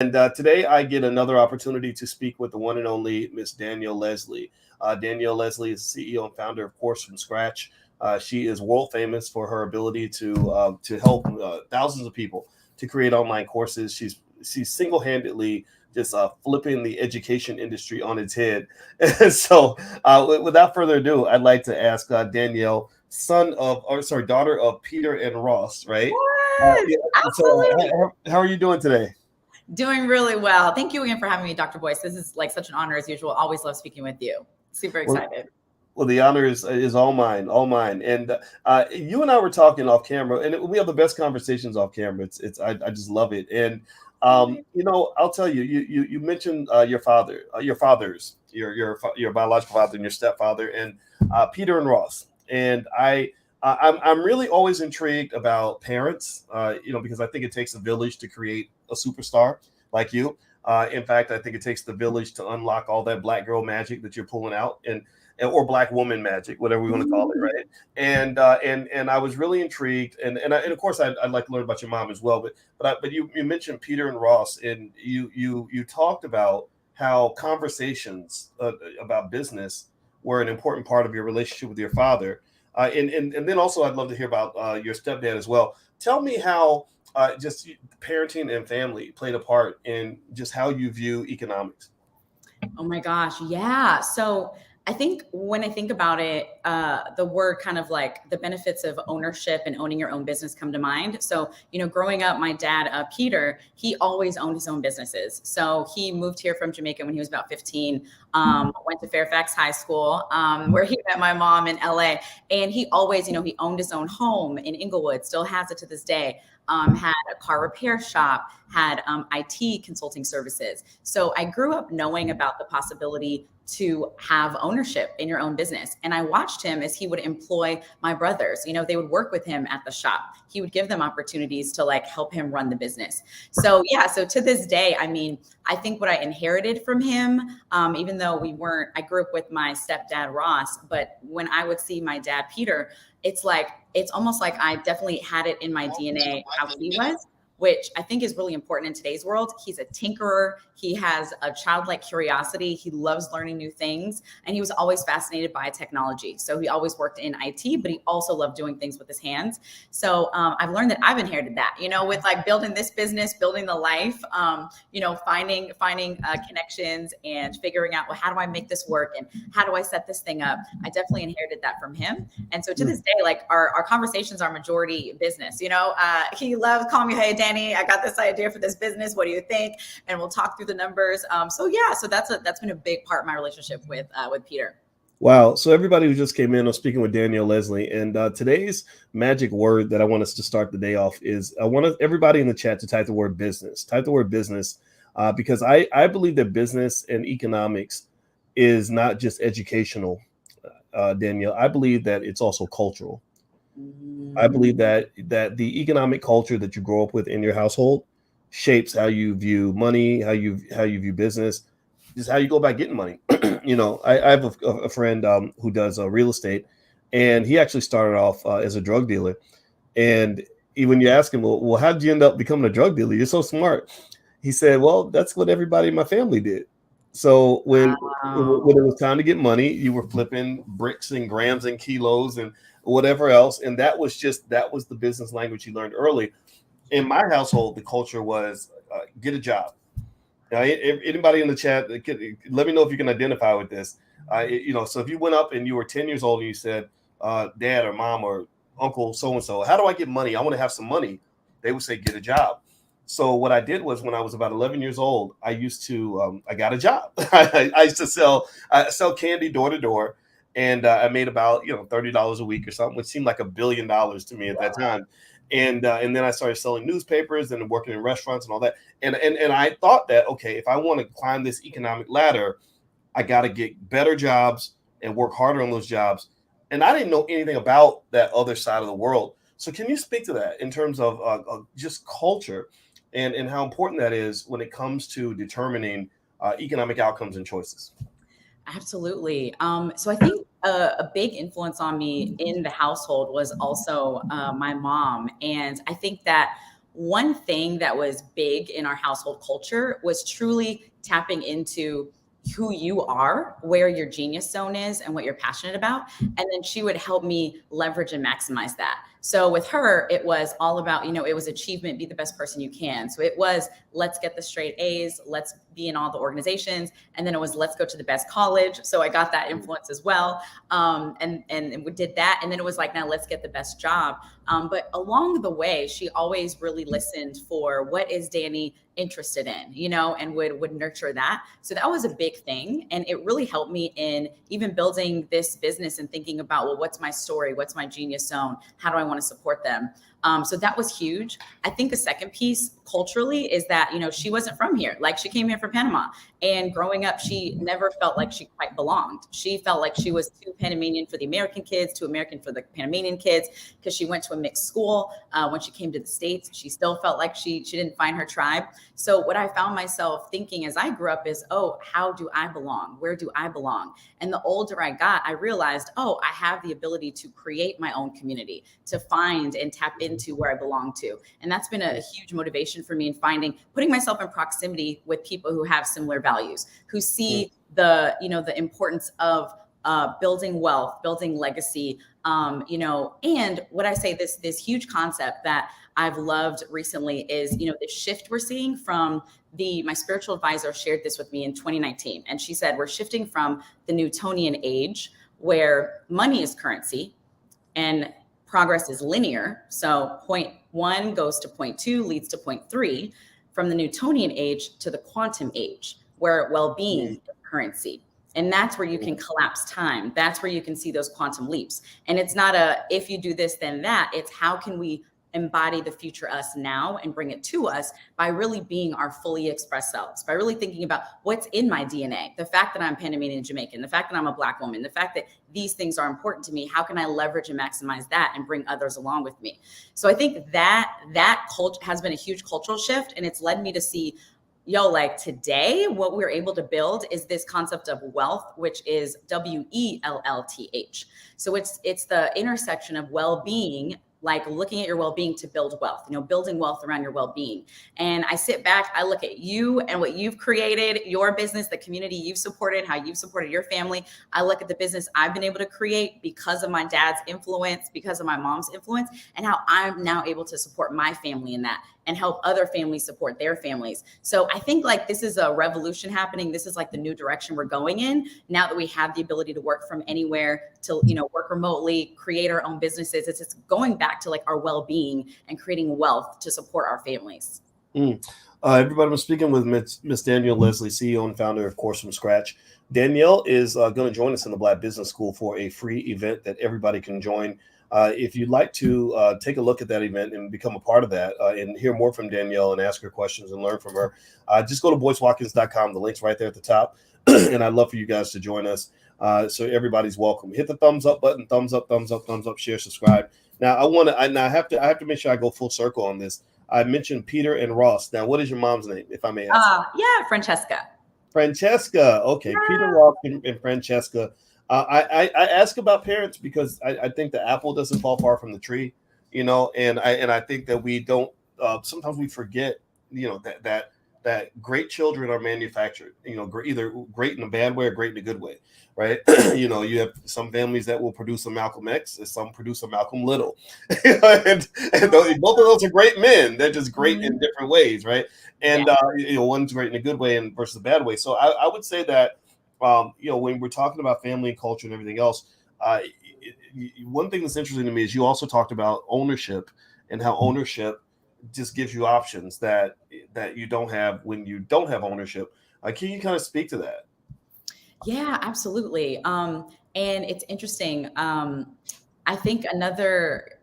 And today I get another opportunity to speak with the one and only Miss Danielle Leslie. Danielle Leslie is CEO and founder of Course from Scratch. She is world famous for her ability to help thousands of people to create online courses. She's single handedly just flipping the education industry on its head. And so, without further ado, I'd like to ask Danielle, daughter of Peter and Ross, right? Yes, Yeah. So, absolutely. how are you doing today? Doing really well. Thank you again for having me, Dr. Boyce. This is like such an honor as usual. Always love speaking with you. Super Well, excited. well, the honor is all mine, all mine. And you and I were talking off camera, and we have the best conversations off camera. I just love it. And I'll tell you, you mentioned your father, your fathers, your biological father and your stepfather, and Peter and Ross. And I'm really always intrigued about parents, because I think it takes a village to create a superstar like you. In fact, I think it takes the village to unlock all that black girl magic that you're pulling out, or black woman magic, whatever we want to call it, right? And I was really intrigued, and of course I'd like to learn about your mom as well. But you mentioned Peter and Ross, and you talked about how conversations about business were an important part of your relationship with your father, and then also I'd love to hear about your stepdad as well. Tell me how just parenting and family played a part in just how you view economics. Oh my gosh. Yeah. So I think when I think about it, the word kind of like the benefits of ownership and owning your own business come to mind. So, growing up, my dad, Peter, he always owned his own businesses. So he moved here from Jamaica when he was about 15, went to Fairfax High School, where he met my mom in LA. And he always, he owned his own home in Inglewood, still has it to this day. Had a car repair shop, had IT consulting services. So I grew up knowing about the possibility to have ownership in your own business. And I watched him as he would employ my brothers. They would work with him at the shop. He would give them opportunities to like help him run the business. So yeah, so to this day, I mean, I think what I inherited from him, even though I grew up with my stepdad Ross, but when I would see my dad Peter, it's almost like I definitely had it in my DNA how he was, which I think is really important in today's world. He's a tinkerer. He has a childlike curiosity. He loves learning new things. And he was always fascinated by technology. So he always worked in IT, but he also loved doing things with his hands. So I've learned that I've inherited that, with like building this business, building the life, finding connections and figuring out, well, how do I make this work? And how do I set this thing up? I definitely inherited that from him. And so to this day, like our conversations are majority business. He loves calling me, hey, Danny, I got this idea for this business. What do you think? And we'll talk through the numbers. So yeah, so that's been a big part of my relationship with Peter. Wow. So everybody who just came in, I'm speaking with Danielle Leslie, and today's magic word that I want us to start the day off is I want everybody in the chat to type the word business. Type the word business because I believe that business and economics is not just educational, Danielle. I believe that it's also cultural. I believe that the economic culture that you grow up with in your household shapes how you view money, how you view business, just how you go about getting money. I have a friend who does real estate, and he actually started off as a drug dealer. And when you ask him, well, how did you end up becoming a drug dealer? You're so smart. He said, well, that's what everybody in my family did. So when Wow. it was time to get money, you were flipping bricks and grams and kilos and whatever else, and that was the business language he learned early. In my household, the culture was get a job. Now, anybody in the chat, let me know if you can identify with this. So if you went up and you were 10 years old and you said, Dad or Mom or Uncle so and so, how do I get money? I want to have some money. They would say, get a job. So what I did was when I was about 11 years old, I got a job. I used to sell candy door to door, and I made about $30 a week or something, which seemed like $1 billion to me at that time. And then I started selling newspapers and working in restaurants and all that. And I thought that, okay, if I want to climb this economic ladder, I got to get better jobs and work harder on those jobs. And I didn't know anything about that other side of the world. So can you speak to that in terms of just culture and how important that is when it comes to determining economic outcomes and choices? Absolutely. So I think a big influence on me in the household was also my mom. And I think that one thing that was big in our household culture was truly tapping into who you are, where your genius zone is, and what you're passionate about. And then she would help me leverage and maximize that. So with her, it was all about, it was achievement, be the best person you can. So it was, let's get the straight A's, let's be in all the organizations. And then it was, let's go to the best college. So I got that influence as well. And we did that. And then it was like, now let's get the best job. But along the way, she always really listened for what is Danny interested in, and would nurture that. So that was a big thing. And it really helped me in even building this business and thinking about, well, what's my story? What's my genius zone? How do I want to support them? So that was huge. I think the second piece culturally is that, she wasn't from here. Like, she came here from Panama, and growing up, she never felt like she quite belonged. She felt like she was too Panamanian for the American kids, too American for the Panamanian kids, because she went to a mixed school. When she came to the States, she still felt like she didn't find her tribe. So what I found myself thinking as I grew up is, oh, how do I belong? Where do I belong? And the older I got, I realized, oh, I have the ability to create my own community, to find and tap into where I belong to. And that's been a huge motivation for me in putting myself in proximity with people who have similar values, who see the importance of building wealth, building legacy, and what I say, this huge concept that I've loved recently is, the shift we're seeing from my spiritual advisor shared this with me in 2019. And she said, we're shifting from the Newtonian age, where money is currency and progress is linear. So point 1 goes to point 2, leads to point 3, from the Newtonian age to the quantum age, where well-being is currency. And that's where you can collapse time. That's where you can see those quantum leaps. And it's not if you do this, then that. It's how can we embody the future us now and bring it to us by really being our fully expressed selves, by really thinking about what's in my DNA, the fact that I'm Panamanian and Jamaican, the fact that I'm a Black woman, the fact that these things are important to me. How can I leverage and maximize that and bring others along with me? So I think that culture has been a huge cultural shift, and it's led me to see, like today, what we're able to build is this concept of wealth, which is WELLTH. So it's the intersection of well-being, like looking at your well-being to build wealth, building wealth around your well-being. And I sit back, I look at you and what you've created, your business, the community you've supported, how you've supported your family. I look at the business I've been able to create because of my dad's influence, because of my mom's influence, and how I'm now able to support my family in that and help other families support their families. So I think like this is a revolution happening. This is like the new direction we're going in now that we have the ability to work from anywhere, to work remotely, create our own businesses. It's going back to like our well-being and creating wealth to support our families. Everybody, I'm speaking with Miss Danielle Leslie, CEO and founder of Course from Scratch. Danielle is going to join us in the Black Business School for a free event that everybody can join. If you'd like to take a look at that event and become a part of that and hear more from Danielle and ask her questions and learn from her, just go to boycewatkins.com. The link's right there at the top. And I'd love for you guys to join us. So everybody's welcome. Hit the thumbs up button, thumbs up, share, subscribe. Now I have to make sure I go full circle on this. I mentioned Peter and Ross. Now, what is your mom's name, if I may ask? Francesca. Francesca. Okay, yeah. Peter, Ross, and Francesca. I ask about parents because I think the apple doesn't fall far from the tree, and I think that we don't. Sometimes we forget, that great children are manufactured. Either great in a bad way or great in a good way, right? You have some families that will produce a Malcolm X, and some produce a Malcolm Little, and both of those are great men. They're just great in different ways, right? And one's great in a good way and versus a bad way. So I would say that. When we're talking about family and culture and everything else, one thing that's interesting to me is you also talked about ownership and how ownership just gives you options that you don't have when you don't have ownership. Can you kind of speak to that? Yeah, absolutely. And it's interesting. I think another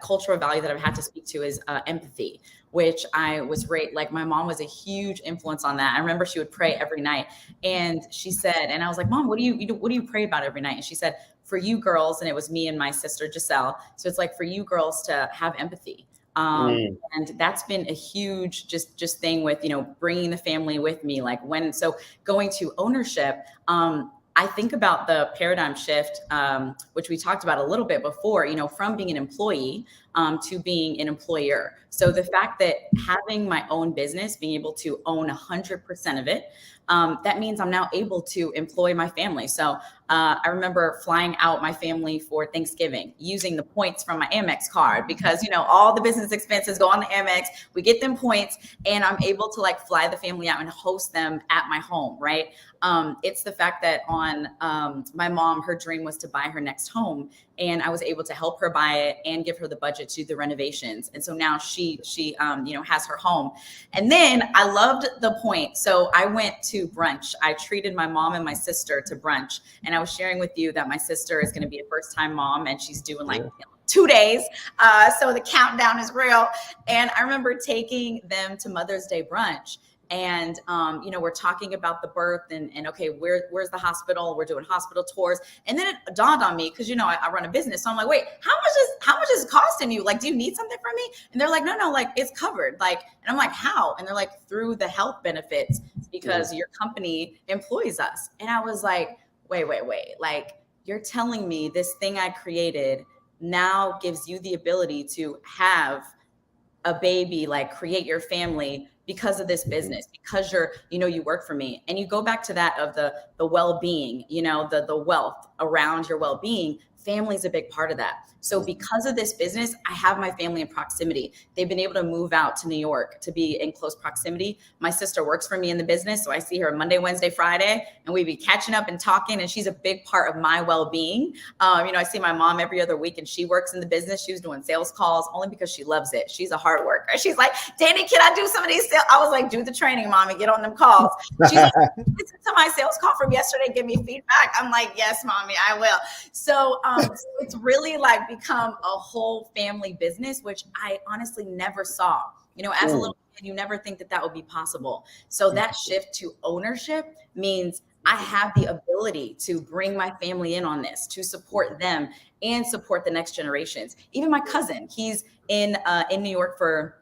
cultural value that I've had to speak to is empathy, which I was my mom was a huge influence on that. I remember she would pray every night, and she said, and I was like, Mom, what do you pray about every night? And she said, for you girls, and it was me and my sister Giselle. So it's like for you girls to have empathy. And that's been a huge just thing with, bringing the family with me. So going to ownership, I think about the paradigm shift, which we talked about a little bit before, from being an employee to being an employer. So the fact that having my own business, being able to own 100% of it, that means I'm now able to employ my family. So I remember flying out my family for Thanksgiving using the points from my Amex card because, you know, all the business expenses go on the Amex. We get them points and I'm able to like fly the family out and host them at my home, right? It's the fact that on my mom, her dream was to buy her next home, and I was able to help her buy it and give her the budget to do the renovations. And so now she you know, has her home. And then I loved the point. So I went to brunch. I treated my mom and my sister to brunch. And I was sharing with you that my sister is going to be a first-time mom, and she's doing like 2 days. So the countdown is real. And I remember taking them to Mother's Day brunch. And, you know, we're talking about the birth and okay, where's the hospital? We're doing hospital tours. And then it dawned on me, because, you know, I run a business. So I'm like, wait, how much is it costing you? Like, do you need something from me? And they're like, no, like it's covered. Like, and I'm like, how? And they're like, through the health benefits, because your company employs us. And I was like, wait, like, you're telling me this thing I created now gives you the ability to have a baby, like create your family because of this business, because you work for me. And you go back to that of the well-being, you know, the wealth around your well-being. Family is a big part of that. So because of this business, I have my family in proximity. They've been able to move out to New York to be in close proximity. My sister works for me in the business. So I see her Monday, Wednesday, Friday, and we be catching up and talking. And she's a big part of my well-being. You know, I see my mom every other week, and she works in the business. She was doing sales calls only because she loves it. She's a hard worker. She's like, Danny, can I do some of these sales? I was like, do the training, mommy, get on them calls. She's like, listen to my sales call from yesterday, give me feedback. I'm like, yes, mommy, I will. So it's really like become a whole family business, which I honestly never saw. You know, as a little kid, you never think that would be possible. So that shift to ownership means I have the ability to bring my family in on this, to support them and support the next generations. Even my cousin, he's in New York for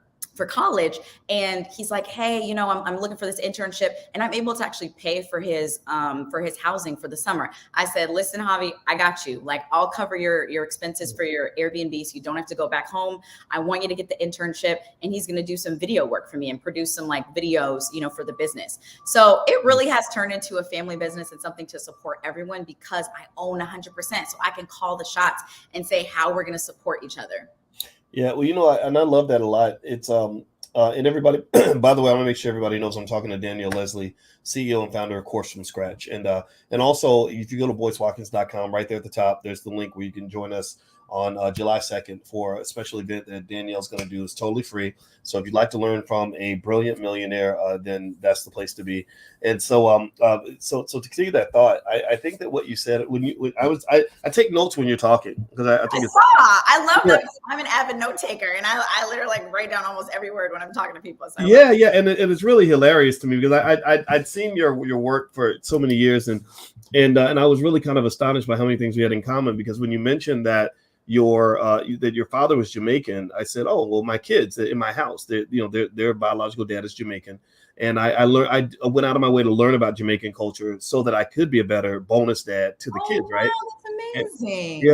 college. And he's like, hey, you know, I'm looking for this internship, and I'm able to actually pay for his housing for the summer. I said, listen, Javi, I got you. Like, I'll cover your expenses for your Airbnb, so you don't have to go back home. I want you to get the internship. And he's going to do some video work for me and produce some like videos, you know, for the business. So it really has turned into a family business and something to support everyone, because I own 100%. So I can call the shots and say how we're going to support each other. Yeah, well, you know, I love that a lot. It's and everybody, by the way, I want to make sure everybody knows I'm talking to Danielle Leslie, CEO and founder of Course from Scratch. And also, if you go to boycewatkins.com, right there at the top, there's the link where you can join us on July 2nd for a special event that Danielle's going to do. It's totally free. So if you'd like to learn from a brilliant millionaire, then that's the place to be. And so, so to continue that thought, I think that what you said I take notes when you're talking, because I think I love that. I'm an avid note taker, and I literally like write down almost every word when I'm talking to people. So yeah, and it's really hilarious to me, because I'd seen your work for so many years, and I was really kind of astonished by how many things we had in common. Because when you mentioned that your father was Jamaican, I said, oh, well, my kids in my house, their biological dad is Jamaican. And I went out of my way to learn about Jamaican culture so that I could be a better bonus dad to the kids, right? That's amazing.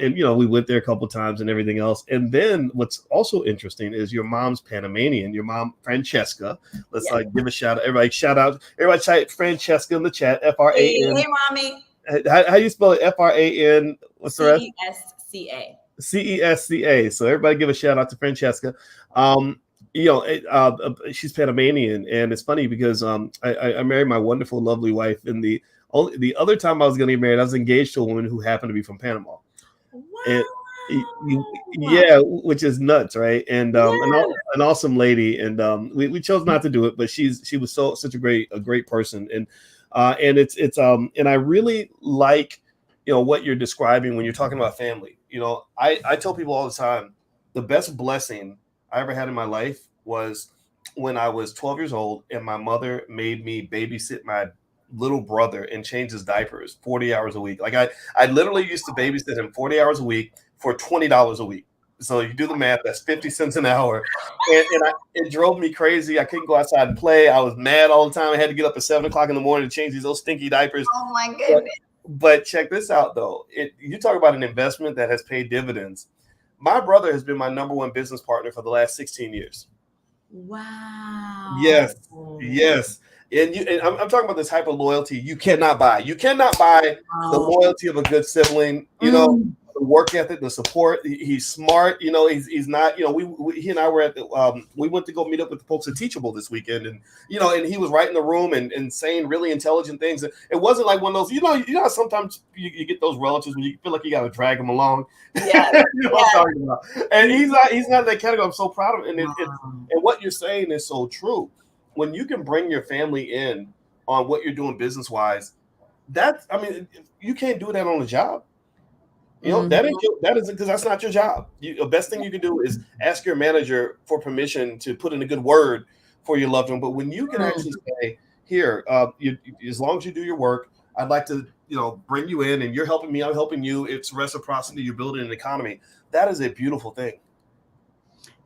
And you know, we went there a couple of times and everything else. And then what's also interesting is your mom's Panamanian, your mom Francesca. Let's give a shout out. Everybody type Francesca in the chat. F-R-A-N. Hey, mommy. How you spell it? F-R-A-N. What's the rest? C-E-S-C-A. C-E-S-C-A. So everybody give a shout out to Francesca. You know, she's Panamanian, and it's funny because I married my wonderful, lovely wife, and the other time I was going to get married, I was engaged to a woman who happened to be from Panama. Wow. Yeah, which is nuts, right? And an awesome lady, and we chose not to do it, but she was such a great person, and I really like, you know, what you're describing when you're talking about family. You know, I tell people all the time, the best blessing I ever had in my life was when I was 12 years old and my mother made me babysit my little brother and change his diapers 40 hours a week. Like I literally used to babysit him 40 hours a week for $20 a week. So you do the math, that's 50 cents an hour. And it drove me crazy. I couldn't go outside and play. I was mad all the time. I had to get up at 7 o'clock in the morning to change these little stinky diapers. Oh my goodness. But check this out though. You talk about an investment that has paid dividends. My brother has been my number one business partner for the last 16 years. Wow. Yes, yes. And I'm talking about this type of loyalty you cannot buy. You cannot buy the loyalty of a good sibling, you know, the work ethic, the support. He's smart, you know, he's not, you know, he and I were at the, we went to go meet up with the folks at Teachable this weekend, and, you know, and he was right in the room and saying really intelligent things. It wasn't like one of those, you know, sometimes you get those relatives when you feel like you got to drag them along. Yeah. You know what I'm talking about. And he's not that category. I'm so proud of him. And what you're saying is so true. When you can bring your family in on what you're doing business wise, that's, I mean, you can't do that on a job. You know, that is because that's not your job. The best thing you can do is ask your manager for permission to put in a good word for your loved one. But when you can actually say, here, as long as you do your work, I'd like to, you know, bring you in, and you're helping me, I'm helping you. It's reciprocity. You're building an economy. That is a beautiful thing.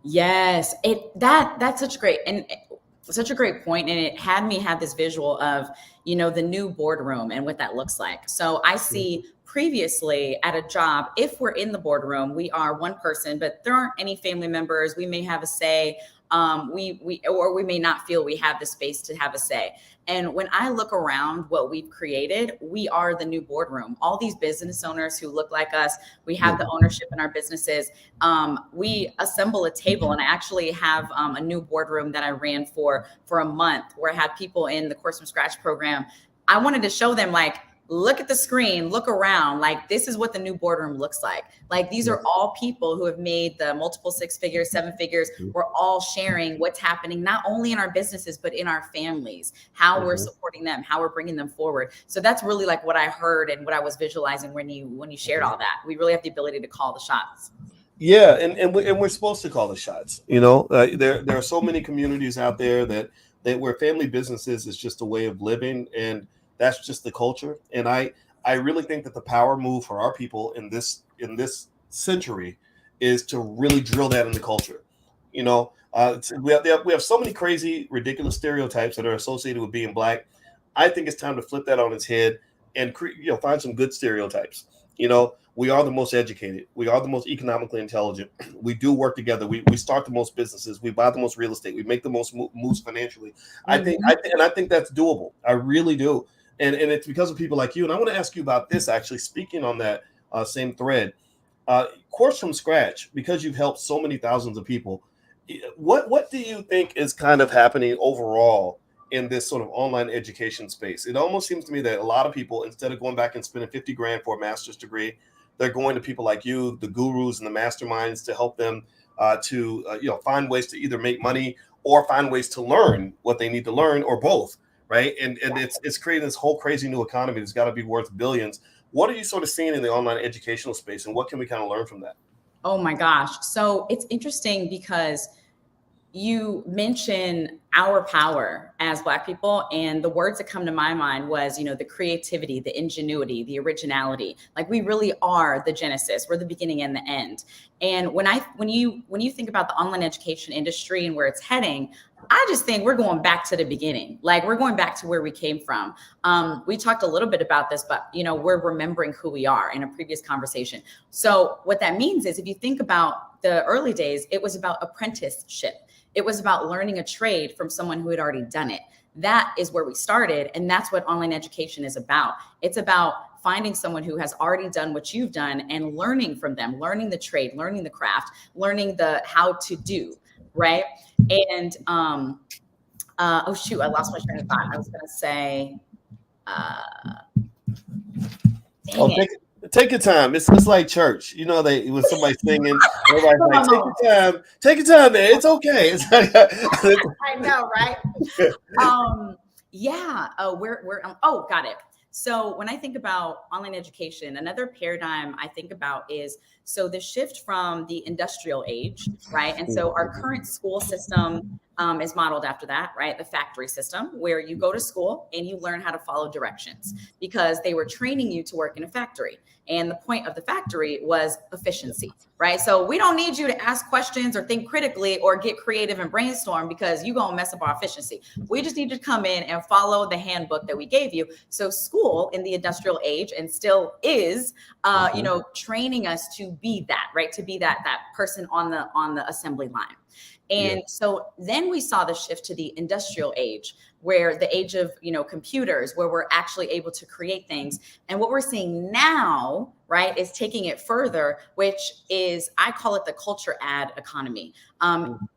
Yes, that's such a great point, and it had me have this visual of, you know, the new boardroom and what that looks like. So I see previously at a job, if we're in the boardroom, we are one person, but there aren't any family members. We may have a say. We may not feel we have the space to have a say. And when I look around what we've created, we are the new boardroom. All these business owners who look like us, we have the ownership in our businesses. We assemble a table, and I actually have a new boardroom that I ran for a month, where I had people in the Course from Scratch program. I wanted to show them, like, look at the screen, look around, like, this is what the new boardroom looks like. Like, these are all people who have made the multiple 6 figures, 7 figures. We're all sharing what's happening, not only in our businesses, but in our families, how we're supporting them, how we're bringing them forward. So that's really like what I heard and what I was visualizing when you shared all that. We really have the ability to call the shots. Yeah, and we're supposed to call the shots. You know, there are so many communities out there that where family businesses is just a way of living, and that's just the culture. And I really think that the power move for our people in this century is to really drill that in the culture. You know, we have so many crazy, ridiculous stereotypes that are associated with being Black. I think it's time to flip that on its head and find some good stereotypes. You know, we are the most educated. We are the most economically intelligent. We do work together. We start the most businesses. We buy the most real estate. We make the most moves financially. I think that's doable. I really do. And it's because of people like you. And I want to ask you about this, actually, speaking on that same thread. Course from Scratch, because you've helped so many thousands of people, what do you think is kind of happening overall in this sort of online education space? It almost seems to me that a lot of people, instead of going back and spending $50,000 for a master's degree, they're going to people like you, the gurus and the masterminds, to help them to find ways to either make money or find ways to learn what they need to learn, or both. Right. And it's creating this whole crazy new economy that's got to be worth billions. What are you sort of seeing in the online educational space, and what can we kind of learn from that? Oh my gosh. So it's interesting because you mention our power as Black people, and the words that come to my mind was, you know, the creativity, the ingenuity, the originality. Like, we really are the genesis. We're the beginning and the end. And when you think about the online education industry and where it's heading, I just think we're going back to the beginning. Like, we're going back to where we came from. We talked a little bit about this, but, you know, we're remembering who we are in a previous conversation. So what that means is, if you think about the early days, it was about apprenticeship. It was about learning a trade from someone who had already done it. That is where we started. And that's what online education is about. It's about finding someone who has already done what you've done and learning from them, learning the trade, learning the craft, learning the how to do, right? And oh shoot, I lost my train of thought. I was gonna say, Take your time. It's like church. You know, when somebody's singing, everybody's like, take your time, man. It's okay. I know, right? Yeah. Oh, got it. So when I think about online education, another paradigm I think about is, so the shift from the industrial age, right? And so our current school system is modeled after that, right? The factory system, where you go to school and you learn how to follow directions, because they were training you to work in a factory. And the point of the factory was efficiency, right? So we don't need you to ask questions or think critically or get creative and brainstorm, because you're going to mess up our efficiency. We just need you to come in and follow the handbook that we gave you. So school in the industrial age, and still is, training us to be that, right? To be that person on the assembly line. And so then we saw the shift to the industrial age, where the age of, computers, where we're actually able to create things. And what we're seeing now, right, is taking it further, which is, I call it the culture ad economy.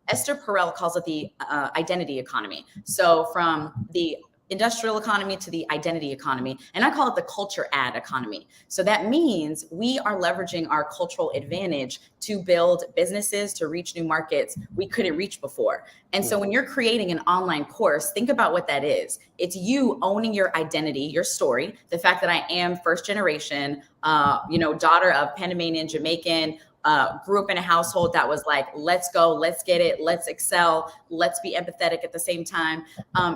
Esther Perel calls it the identity economy. So from the industrial economy to the identity economy, and I call it the culture ad economy. So that means we are leveraging our cultural advantage to build businesses, to reach new markets we couldn't reach before. And so when you're creating an online course, think about what that is. It's you owning your identity, your story, the fact that I am first generation, daughter of Panamanian, Jamaican, grew up in a household that was like, let's go, let's get it, let's excel, let's be empathetic at the same time.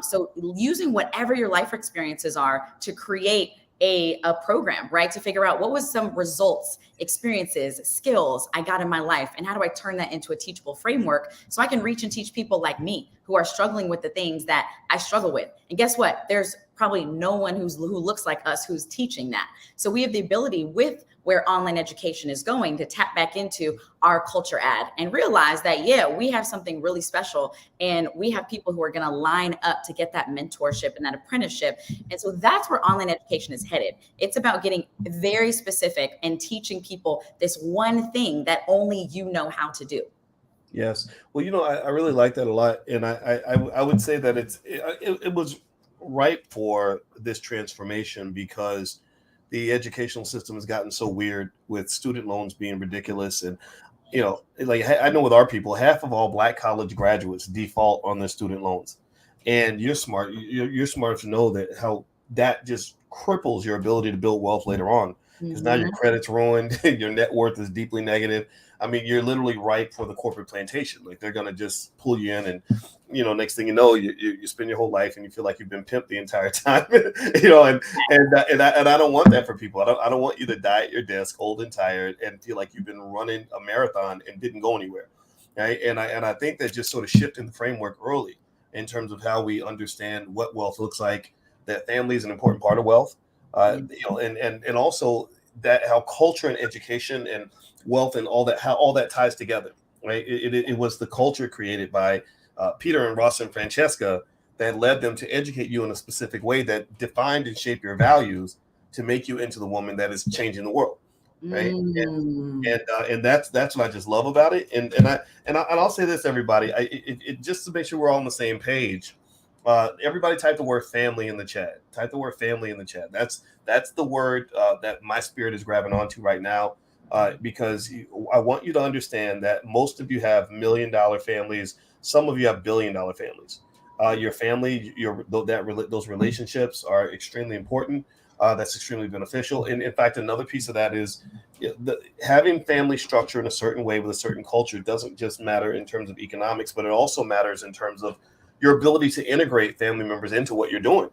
So using whatever your life experiences are to create a program, right? To figure out what was some results, experiences, skills I got in my life, and how do I turn that into a teachable framework so I can reach and teach people like me who are struggling with the things that I struggle with. And guess what? There's probably no one who looks like us who's teaching that. So we have the ability, with where online education is going, to tap back into our culture ad and realize that, we have something really special, and we have people who are going to line up to get that mentorship and that apprenticeship. And so that's where online education is headed. It's about getting very specific and teaching people this one thing that only you know how to do. Yes. Well, I really like that a lot. And I would say that it was ripe for this transformation, because the educational system has gotten so weird, with student loans being ridiculous. And, like, I know with our people, half of all Black college graduates default on their student loans. And you're smart. You're smart to know that how that just cripples your ability to build wealth later on, because now your credit's ruined. Your net worth is deeply negative. I mean, you're literally ripe for the corporate plantation. Like, they're going to just pull you in, and, next thing you know, you spend your whole life and you feel like you've been pimped the entire time, and I don't want that for people. I don't want you to die at your desk, old and tired, and feel like you've been running a marathon and didn't go anywhere. Right. And I think that just sort of shifting the framework early in terms of how we understand what wealth looks like, that family is an important part of wealth, and also that how culture and education and wealth and all that, how all that ties together, right? It was the culture created by Peter and Ross and Francesca that led them to educate you in a specific way that defined and shaped your values to make you into the woman that is changing the world, right? And that's what I just love about it. And I'll say this, everybody, it just to make sure we're all on the same page. Everybody type the word family in the chat. Type the word family in the chat. That's the word that my spirit is grabbing onto right now. Because I want you to understand that most of you have $1 million families. Some of you have $1 billion families. Your family, those relationships are extremely important. That's extremely beneficial. And in fact, another piece of that is having family structure in a certain way with a certain culture doesn't just matter in terms of economics, but it also matters in terms of your ability to integrate family members into what you're doing.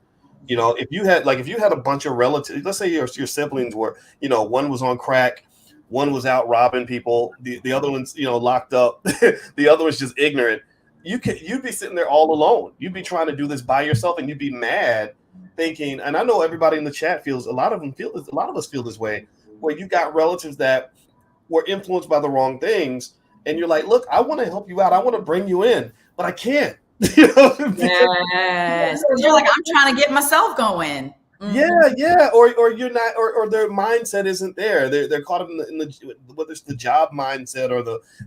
If you had a bunch of relatives, let's say your siblings were, one was on crack, one was out robbing people, the other one's, locked up, the other one's just ignorant. You'd be sitting there all alone. You'd be trying to do this by yourself, and you'd be mad, thinking. And I know everybody in the chat feels. A lot of us feel this way, where you got relatives that were influenced by the wrong things, and you're like, look, I want to help you out. I want to bring you in, but I can't. Yes, you're like, I'm trying to get myself going. Yeah, or you're not, or their mindset isn't there. They're caught up in the whether it's the job mindset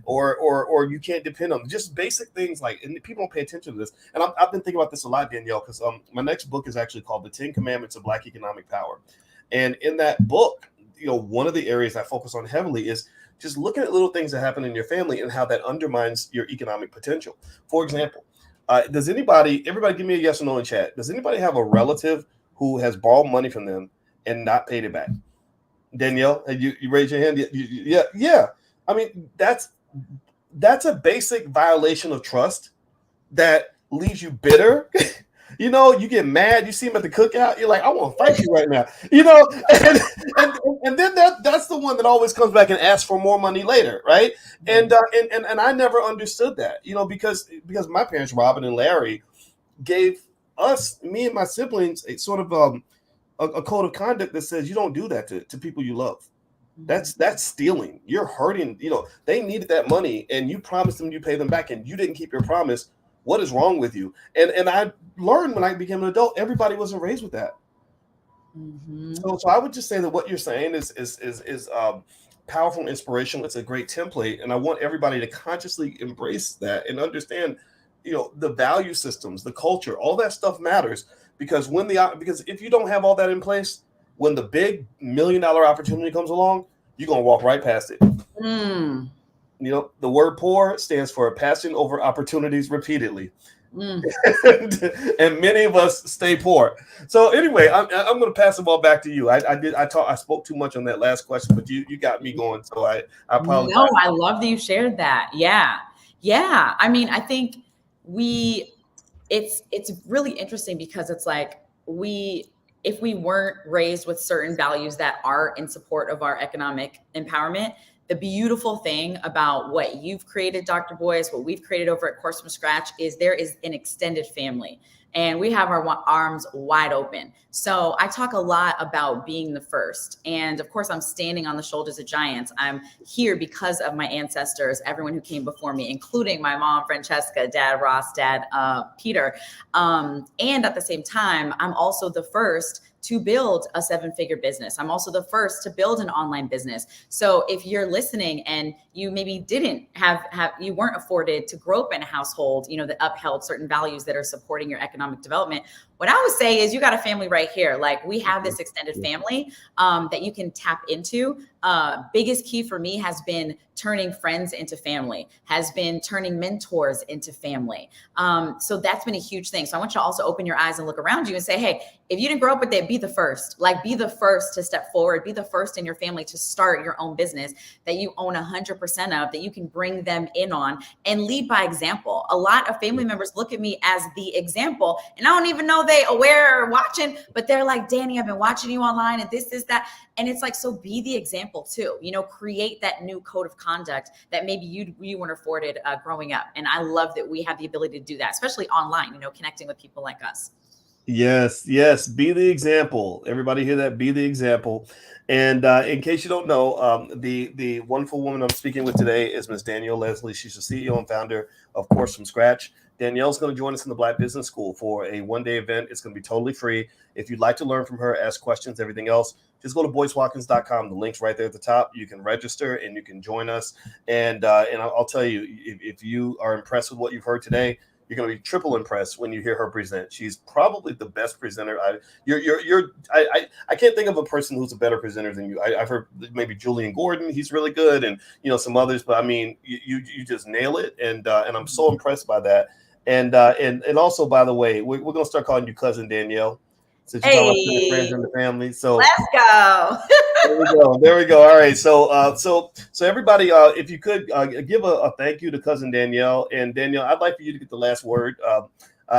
or you can't depend on them. Just basic things like, and people don't pay attention to this. And I've been thinking about this a lot, Danielle, because my next book is actually called The 10 Commandments of Black Economic Power, and in that book, one of the areas I focus on heavily is just looking at little things that happen in your family and how that undermines your economic potential. For example, everybody give me a yes or no in chat. Does anybody have a relative who has borrowed money from them and not paid it back? Danielle, you raise your hand. Yeah. I mean, that's a basic violation of trust that leaves you bitter. You get mad. You see him at the cookout. You're like, I want to fight you right now. And then that's the one that always comes back and asks for more money later, right? And I never understood that, because my parents, Robin and Larry, gave me and my siblings, a sort of a code of conduct that says you don't do that to people you love. That's stealing. You're hurting. They needed that money, and you promised them you pay them back, and you didn't keep your promise. What is wrong with you? And I learned when I became an adult, everybody wasn't raised with that. Mm-hmm. So I would just say that what you're saying is powerful and inspirational. It's a great template, and I want everybody to consciously embrace that and understand, the value systems, the culture, all that stuff matters, because because if you don't have all that in place, when the big $1 million opportunity comes along, you're gonna walk right past it. Mm. The word poor stands for passing over opportunities repeatedly. Mm. And many of us stay poor. So anyway, I'm going to pass the ball back to you. I spoke too much on that last question, but you got me going. So I apologize. No, I love that you shared that. Yeah. I mean, I think it's really interesting, because it's like if we weren't raised with certain values that are in support of our economic empowerment, the beautiful thing about what you've created, Dr. Boyce, what we've created over at Course from Scratch, is there is an extended family, and we have our arms wide open. So I talk a lot about being the first. And of course, I'm standing on the shoulders of giants. I'm here because of my ancestors, everyone who came before me, including my mom, Francesca, dad, Ross, dad, Peter. And at the same time, I'm also the first to build a 7-figure business. I'm also the first to build an online business. So if you're listening and you maybe didn't you weren't afforded to grow up in a household, that upheld certain values that are supporting your economic development, what I would say is you got a family right here. Like, we have this extended family that you can tap into. Biggest key for me has been turning friends into family, has been turning mentors into family. So that's been a huge thing. So I want you to also open your eyes and look around you and say, hey, if you didn't grow up with it, be the first. Like, be the first to step forward, be the first in your family to start your own business that you own 100% of, that you can bring them in on, and lead by example. A lot of family members look at me as the example, and I don't even know they aware or watching, but they're like, Danny, I've been watching you online and this, that. And it's like, so be the example too, create that new code of conduct that maybe you weren't afforded growing up. And I love that we have the ability to do that, especially online, connecting with people like us. Yes. Be the example. Everybody hear that? Be the example. And in case you don't know, the wonderful woman I'm speaking with today is Miss Danielle Leslie. She's the CEO and founder of Course from Scratch. Danielle's going to join us in the Black Business School for a one-day event. It's going to be totally free. If you'd like to learn from her, ask questions, everything else, just go to boycewatkins.com. The link's right there at the top. You can register and you can join us. And I'll tell you, if you are impressed with what you've heard today, you're going to be triple impressed when you hear her present. She's probably the best presenter. I can't think of a person who's a better presenter than you. I've heard maybe Julian Gordon. He's really good, and some others. But I mean, you just nail it, and I'm so impressed by that. And also, by the way, we're going to start calling you Cousin Danielle, since you're talking about the friends and the family. So let's go. There we go. All right. So everybody, if you could give a thank you to Cousin Danielle. And Danielle, I'd like for you to get the last word.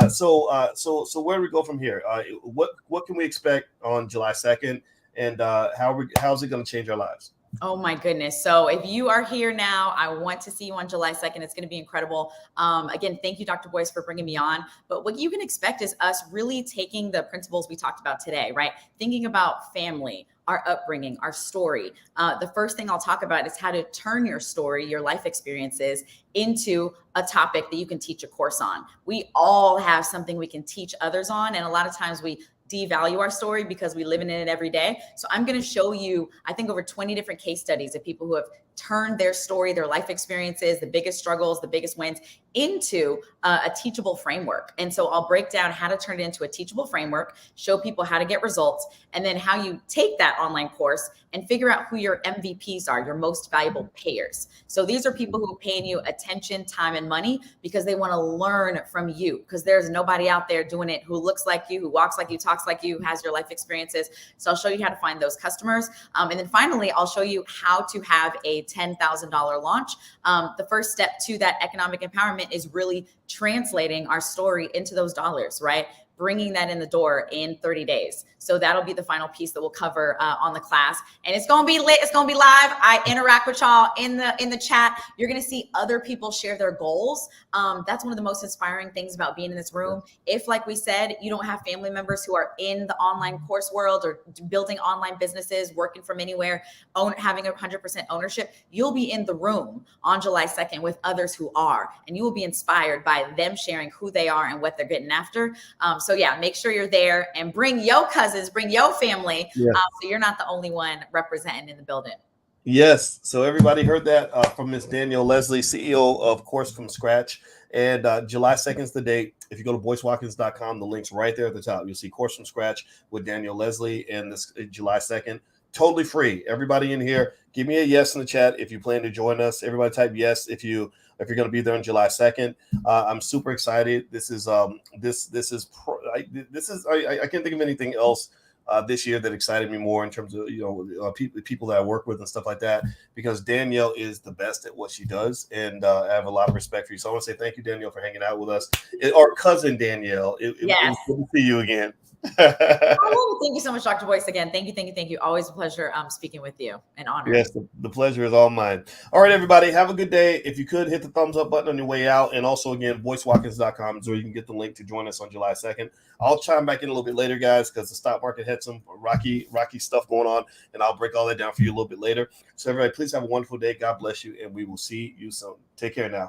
So where do we go from here? What can we expect on July 2nd, and how's it going to change our lives? Oh my goodness. So if you are here now, I want to see you on July 2nd. It's going to be incredible. Again, thank you, Dr. Boyce, for bringing me on. But what you can expect is us really taking the principles we talked about today, right? Thinking about family, our upbringing, our story. The first thing I'll talk about is how to turn your story, your life experiences, into a topic that you can teach a course on. We all have something we can teach others on. And a lot of times we devalue our story because we live in it every day. So I'm going to show you, I think, over 20 different case studies of people who have turned their story, their life experiences, the biggest struggles, the biggest wins, into a teachable framework. And so I'll break down how to turn it into a teachable framework, show people how to get results, and then how you take that online course and figure out who your MVPs are, your most valuable payers. So these are people who are paying you attention, time, and money because they want to learn from you, because there's nobody out there doing it who looks like you, who walks like you, talks like you, has your life experiences. So I'll show you how to find those customers. And then finally, I'll show you how to have a $10,000 launch. The first step to that economic empowerment is really translating our story into those dollars, right? bringing that in the door in 30 days. So that'll be the final piece that we'll cover on the class. And it's going to be lit. It's going to be live. I interact with y'all in the chat. You're going to see other people share their goals. That's one of the most inspiring things about being in this room. If, like we said, you don't have family members who are in the online course world or building online businesses, working from anywhere, having 100% ownership, you'll be in the room on July 2nd with others who are, and you will be inspired by them sharing who they are and what they're getting after. So yeah, make sure you're there and bring your cousins, bring your family. Yeah. So you're not the only one representing in the building. Yes. So everybody heard that from Miss Danielle Leslie, CEO of Course from Scratch. And July 2nd is the date. If you go to boycewatkins.com, the link's right there at the top. You'll see Course from Scratch with Danielle Leslie, and this July 2nd. Totally free. Everybody in here, give me a yes in the chat if you plan to join us. Everybody type yes if you're going to be there on July 2nd. I'm super excited. I can't think of anything else this year that excited me more in terms of people that I work with and stuff like that, because Danielle is the best at what she does, and I have a lot of respect for you. So I want to say thank you, Danielle, for hanging out with us. Our cousin Danielle, it was good to see you again. Thank you so much, Dr. Boyce. Again, thank you. Always a pleasure speaking with you, and honor. Yes, the pleasure is all mine. All right, everybody, have a good day. If you could, hit the thumbs up button on your way out, and also again, boycewatkins.com is where you can get the link to join us on July 2nd. I'll chime back in a little bit later, guys, because the stock market had some rocky stuff going on, and I'll break all that down for you a little bit later. So everybody, please have a wonderful day. God bless you, and we will see you soon. Take care now.